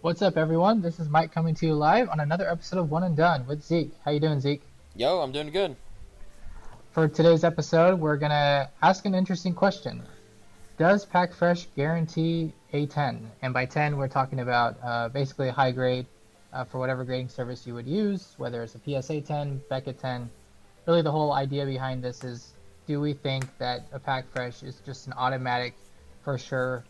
What's up, everyone? This is Mike coming to you live on another episode of One and Done with Zeke. How you doing, Zeke? Yo, I'm doing good. For today's episode, we're gonna ask an interesting question. Does Pack Fresh guarantee a 10? And by 10, we're talking about basically a high grade for whatever grading service you would use, whether it's a PSA 10, Beckett 10. Really, the whole idea behind this is, do we think that a Pack Fresh is just an automatic, for sure,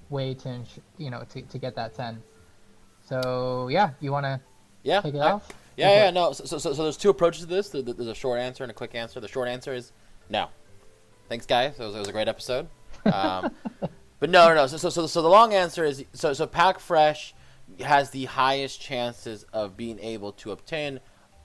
way to to get that 10? So yeah, you want to Yeah, kick it I, off? Go yeah, for yeah. it. No, so there's two approaches to this. There's a short answer and a quick answer. The short answer is no. Thanks, guys. It was a great episode. Um, but no, no, no. So the long answer is so Pack Fresh has the highest chances of being able to obtain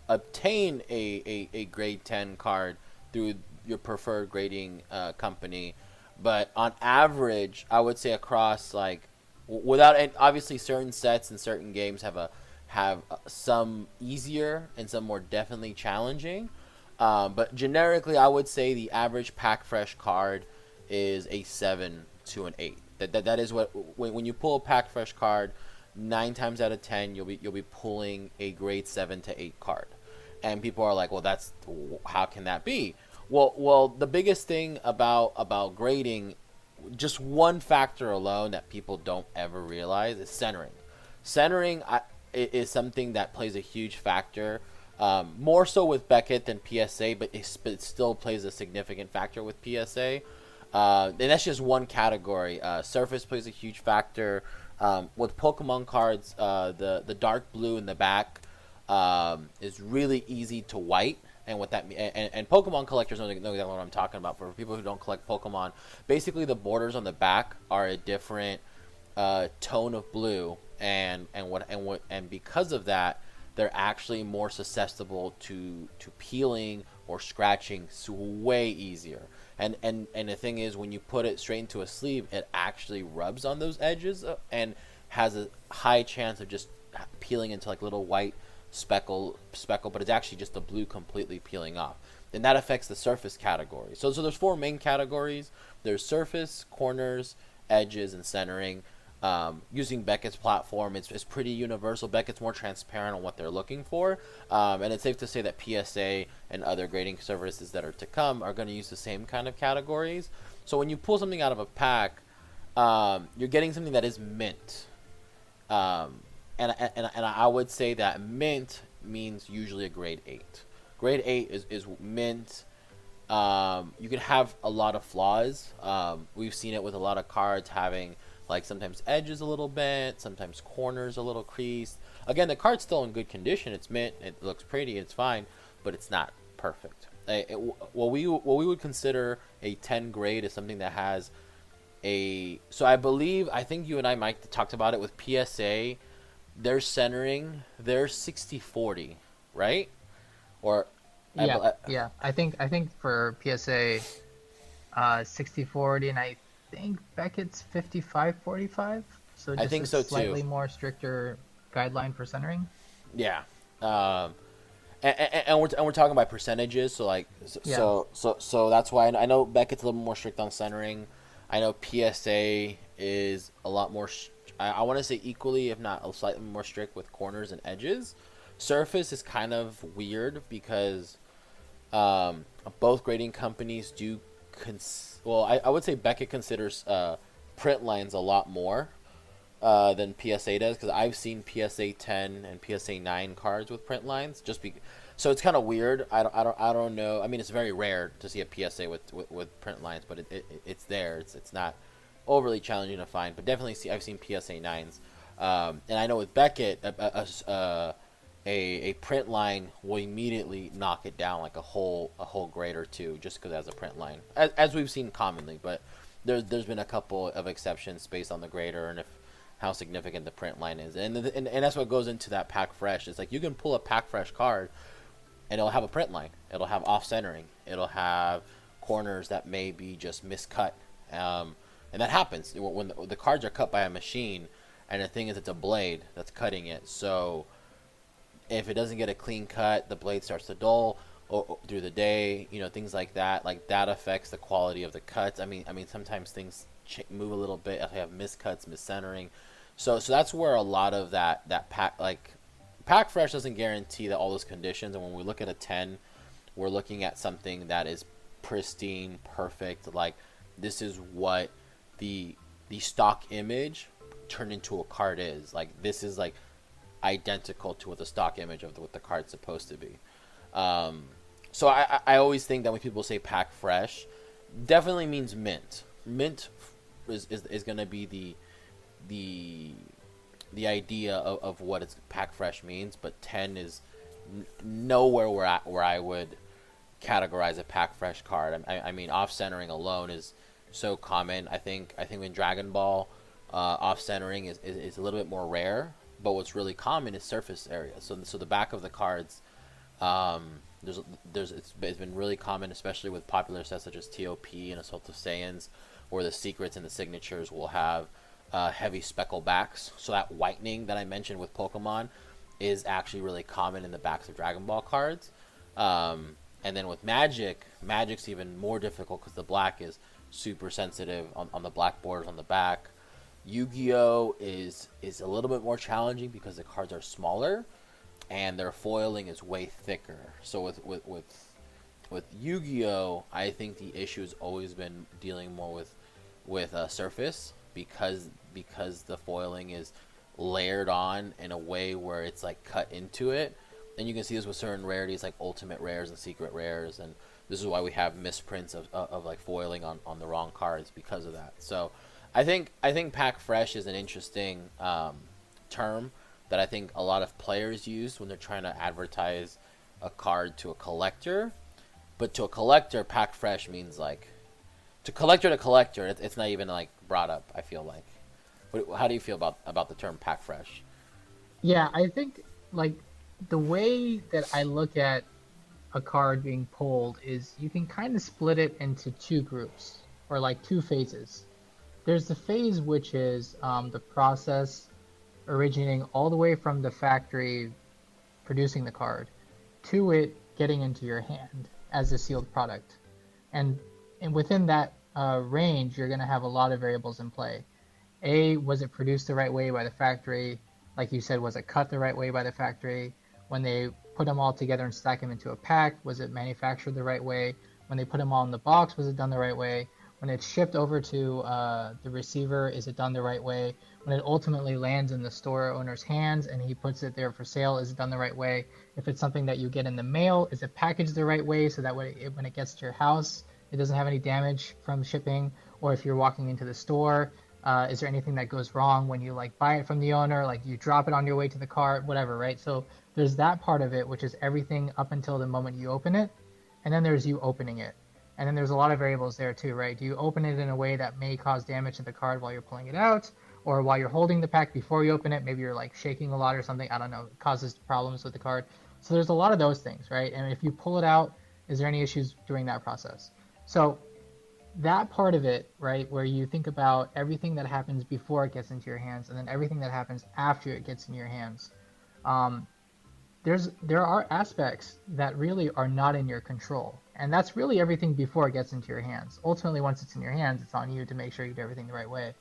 a grade 10 card through your preferred grading company. But on average, I would say across like without and obviously certain sets and certain games have some easier and some more definitely challenging. But generically, I would say the average pack fresh card is a 7 to an 8. That is what when you pull a pack fresh card, 9 times out of 10 you'll be pulling a grade 7 to 8 card, and people are like, well, that's how can that be? Well, the biggest thing about grading, just one factor alone that people don't ever realize is centering. Centering is something that plays a huge factor, more so with Beckett than PSA, but it still plays a significant factor with PSA. And that's just one category. Surface plays a huge factor. With Pokemon cards, the dark blue in the back is really easy to white. And what that and Pokemon collectors know exactly what I'm talking about. For people who don't collect Pokemon, basically the borders on the back are a different tone of blue, and because of that, they're actually more susceptible to peeling or scratching way easier. And the thing is, when you put it straight into a sleeve, it actually rubs on those edges and has a high chance of just peeling into like little white speckle, but it's actually just the blue completely peeling off. And that affects the surface category. So there's four main categories. There's surface, corners, edges, and centering. Using Beckett's platform, it's pretty universal. Beckett's more transparent on what they're looking for, and it's safe to say that PSA and other grading services that are to come are going to use the same kind of categories. So when you pull something out of a pack, you're getting something that is mint. And I would say that mint means usually a grade 8. Grade 8 is mint. You can have a lot of flaws. We've seen it with a lot of cards having like sometimes edges a little bent, sometimes corners a little creased. Again, the card's still in good condition. It's mint. It looks pretty. It's fine, but it's not perfect. What we would consider a 10 grade is something that has a. So I think you and I, Mike, talked about it with PSA. They're centering. They're 60-40, right? Or Yeah, yeah. I think for PSA, 60-40, and I think Beckett's 55-45. So I just think a so too. slightly more stricter guideline for centering. Yeah. Um, and we're talking by percentages, so like Yeah, so that's why I know Beckett's a little more strict on centering. I know PSA is a lot more. I want to say equally, if not a slightly more strict with corners and edges. Surface is kind of weird because both grading companies do. Well, I would say Beckett considers print lines a lot more than PSA does, because I've seen PSA 10 and PSA 9 cards with print lines. So it's kind of weird. I don't know. I mean, it's very rare to see a PSA with print lines, but it's there. It's not overly challenging to find, but definitely I've seen PSA 9s, and I know with Beckett a print line will immediately knock it down like a whole grade or two, just because it has a print line, as we've seen commonly. But there's been a couple of exceptions based on the grader and if how significant the print line is, and that's what goes into that pack fresh. It's like you can pull a pack fresh card and it'll have a print line, it'll have off centering, it'll have corners that may be just miscut, and that happens when the cards are cut by a machine. And the thing is, it's a blade that's cutting it, so if it doesn't get a clean cut, the blade starts to dull or through the day. Things like that. Like that affects the quality of the cuts. I mean, sometimes things move a little bit. I have miscuts, miscentering. So that's where a lot of that pack like pack fresh doesn't guarantee that all those conditions. And when we look at a 10, we're looking at something that is pristine, perfect. Like this is what the the stock image turned into a card is. Like this is like identical to what the stock image of what the card's supposed to be. Um, so I always think that when people say pack fresh, definitely means mint. Mint is going to be the the idea of what it's pack fresh means, but 10 is nowhere where I would categorize a pack fresh card. I mean, off centering alone is so common. I think in Dragon Ball, off centering is a little bit more rare, but what's really common is surface area. So the back of the cards, um, it's been really common, especially with popular sets such as TOP and Assault of Saiyans, where the secrets and the signatures will have heavy speckle backs. So that whitening that I mentioned with Pokemon is actually really common in the backs of Dragon Ball cards. And then with Magic's even more difficult because the black is super sensitive on the black borders on the back. Yu-Gi-Oh is a little bit more challenging because the cards are smaller and their foiling is way thicker. So with Yu-Gi-Oh, I think the issue has always been dealing more with surface because the foiling is layered on in a way where it's like cut into it. And you can see this with certain rarities like ultimate rares and secret rares, and this is why we have misprints of like foiling on the wrong cards because of that. So I think pack fresh is an interesting term that I think a lot of players use when they're trying to advertise a card to a collector. But to a collector, pack fresh means like to collector. It's not even like brought up. I feel like. How do you feel about the term pack fresh? Yeah, I think like the way that I look at a card being pulled is you can kind of split it into two groups or like two phases. There's the phase which is the process originating all the way from the factory producing the card to it getting into your hand as a sealed product. And and within that range, you're going to have a lot of variables in play. Was it produced the right way by the factory? Like you said, was it cut the right way by the factory? When they put them all together and stack them into a pack, was it manufactured the right way? When they put them all in the box, was it done the right way? When it's shipped over to the receiver, is it done the right way? When it ultimately lands in the store owner's hands and he puts it there for sale, is it done the right way? If it's something that you get in the mail, is it packaged the right way so that when it gets to your house, it doesn't have any damage from shipping? Or if you're walking into the store, is there anything that goes wrong when you like buy it from the owner, like you drop it on your way to the car, whatever, right? So there's that part of it, which is everything up until the moment you open it, and then there's you opening it. And then there's a lot of variables there too, right? Do you open it in a way that may cause damage to the card while you're pulling it out, or while you're holding the pack before you open it? Maybe you're like shaking a lot or something. I don't know. It causes problems with the card. So there's a lot of those things, right? And if you pull it out, is there any issues during that process? So that part of it, right, where you think about everything that happens before it gets into your hands and then everything that happens after it gets in your hands. Um, there are aspects that really are not in your control, and that's really everything before it gets into your hands. Ultimately, once it's in your hands, it's on you to make sure you do everything the right way.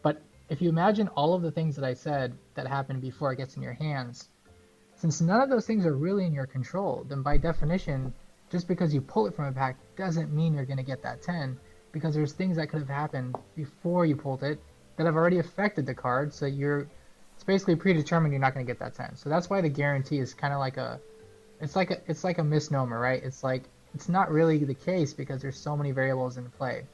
But if you imagine all of the things that I said that happen before it gets in your hands, since none of those things are really in your control, then by definition, just because you pull it from a pack doesn't mean you're going to get that 10, because there's things that could have happened before you pulled it that have already affected the card, so it's basically predetermined you're not going to get that 10. So that's why the guarantee is kind of like it's like a misnomer, right? It's like it's not really the case because there's so many variables in play.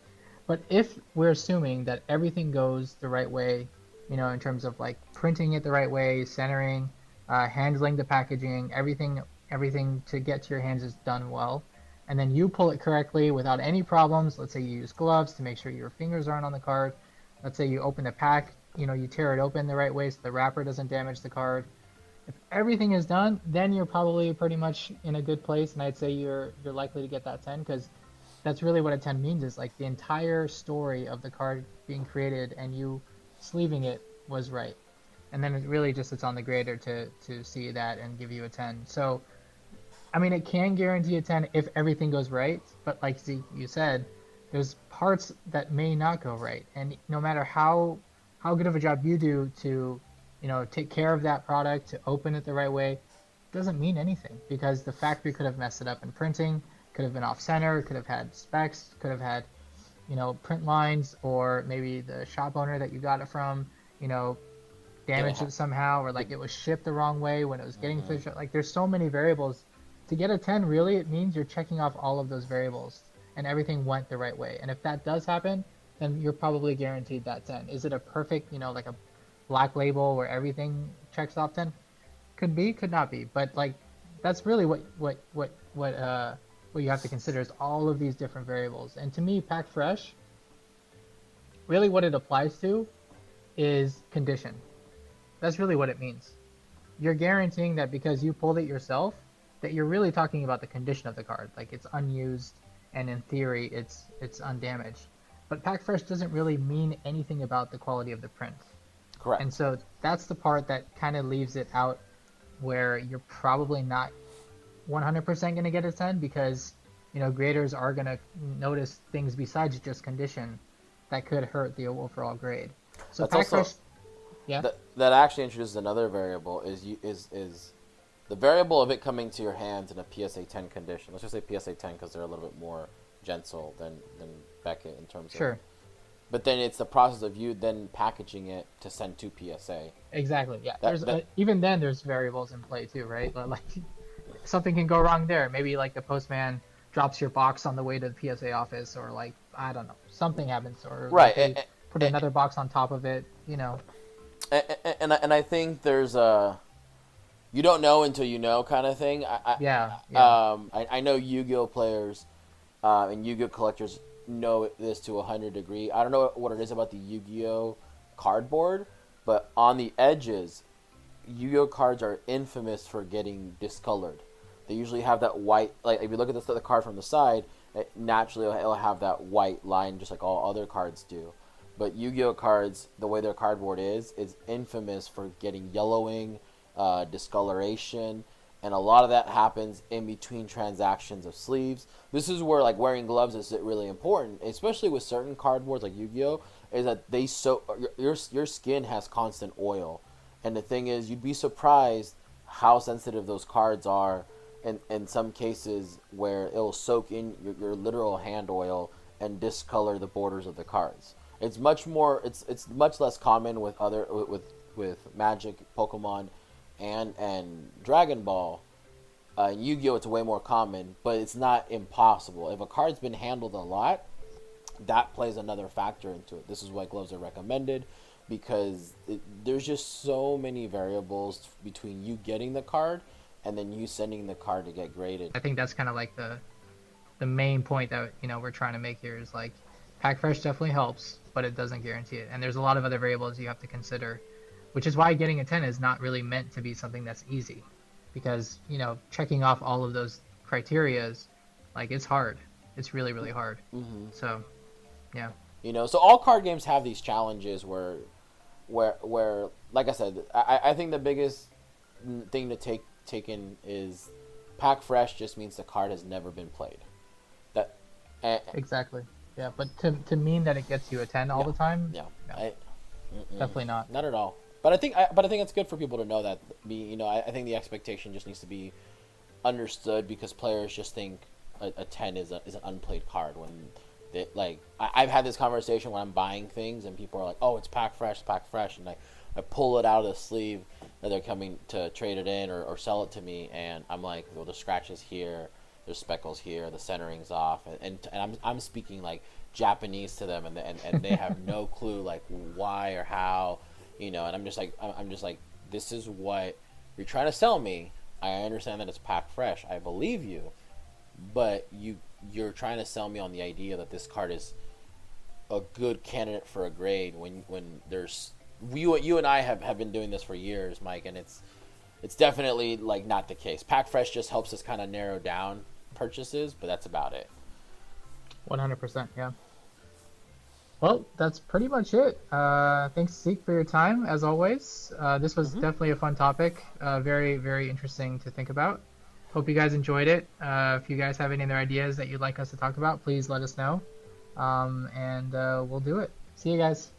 But if we're assuming that everything goes the right way, in terms of like printing it the right way, centering, handling the packaging, everything to get to your hands is done well, and then you pull it correctly without any problems. Let's say you use gloves to make sure your fingers aren't on the card. Let's say you open the pack, you tear it open the right way so the wrapper doesn't damage the card. If everything is done, then you're probably pretty much in a good place, and I'd say you're likely to get that 10, because that's really what a 10 means, is like the entire story of the card being created and you sleeving it was right. And then it really just it's on the grader to see that and give you a 10. So I mean, it can guarantee a 10 if everything goes right, but like you said, there's parts that may not go right, and no matter how how good of a job you do to, take care of that product, to open it the right way, doesn't mean anything because the factory could have messed it up in printing, could have been off center, could have had specs, could have had, print lines, or maybe the shop owner that you got it from, you know, Didn't damaged have. it somehow, or like it was shipped the wrong way when it was getting Mm-hmm. finished. Like there's so many variables. To get a 10, really, it means you're checking off all of those variables and everything went the right way. And if that does happen, then you're probably guaranteed that 10. Is it a perfect, like a black label where everything checks off 10? Could be, could not be. But like that's really what you have to consider is all of these different variables. And to me, pack fresh, really what it applies to is condition. That's really what it means. You're guaranteeing that because you pulled it yourself, that you're really talking about the condition of the card. Like it's unused and in theory it's undamaged. But pack fresh doesn't really mean anything about the quality of the print. And Correct. so that's the part that kind of leaves it out where you're probably not 100% going to get a 10 because, graders are going to notice things besides just condition that could hurt the overall grade. So That's pack also fresh, yeah, that actually introduces another variable is the variable of it coming to your hands in a PSA 10 condition. Let's just say PSA 10 because they're a little bit more gentle than Beckett in terms of. sure. But then it's the process of you then packaging it to send to PSA. Exactly. Yeah. That that Even then there's variables in play too, right? Like something can go wrong there. Maybe like the postman drops your box on the way to the PSA office, or like I don't know, something happens, or like right. they put And, another box on top of it. and I think there's a you don't know until you know kind of thing. Yeah, yeah, I know Yu-Gi-Oh players and Yu-Gi-Oh collectors know this to 100 degree. I don't know what it is about the Yu-Gi-Oh cardboard, but on the edges, Yu-Gi-Oh cards are infamous for getting discolored. They usually have that white. Like if you look at the card from the side, naturally it'll have that white line, just like all other cards do. But Yu-Gi-Oh cards, the way their cardboard is infamous for getting yellowing, discoloration, and a lot of that happens in between transactions of sleeves. This is where like wearing gloves is really important, especially with certain cardboards like Yu-Gi-Oh. Is that they so your skin has constant oil, and the thing is, you'd be surprised how sensitive those cards are. In some cases, where it'll soak in your literal hand oil and discolor the borders of the cards. It's much more. It's much less common with with Magic, Pokemon, and Dragon Ball. Yu-Gi-Oh! It's way more common, but it's not impossible. If a card's been handled a lot, that plays another factor into it. This is why gloves are recommended, because there's just so many variables between you getting the card and then you sending the card to get graded. I think that's kind of like the main point that we're trying to make here is like pack fresh definitely helps, but it doesn't guarantee it. And there's a lot of other variables you have to consider, which is why getting a 10 is not really meant to be something that's easy, because checking off all of those criterias, like it's hard. It's really really hard. Mm-hmm. So yeah. So all card games have these challenges where like I said, I think the biggest thing to take in is pack fresh just means the card has never been played. That Exactly. Yeah, but to mean that it gets you a 10 all yeah, the time, yeah, no, definitely not. not at all. But I think it's good for people to know that. I think the expectation just needs to be understood, because players just think a 10 is an unplayed card when they, like I've had this conversation when I'm buying things and people are like, oh, it's pack fresh, and I pull it out of the sleeve that they're coming to trade it in or sell it to me, and I'm like, well, the scratches here, there's speckles here, the centering's off, and I'm speaking like Japanese to them, and they have no clue like why or how, and I'm just like this is what you're trying to sell me. I understand that it's pack fresh, I believe you, but you're trying to sell me on the idea that this card is a good candidate for a grade when there's you and I have been doing this for years, Mike, and it's definitely like not the case. Pack fresh just helps us kind of narrow down purchases, but that's about it. 100%, yeah. Well, that's pretty much it. Thanks, Zeke, for your time, as always. This was Mm-hmm. definitely a fun topic. Very, very interesting to think about. Hope you guys enjoyed it. If you guys have any other ideas that you'd like us to talk about, please let us know. And we'll do it. See you guys.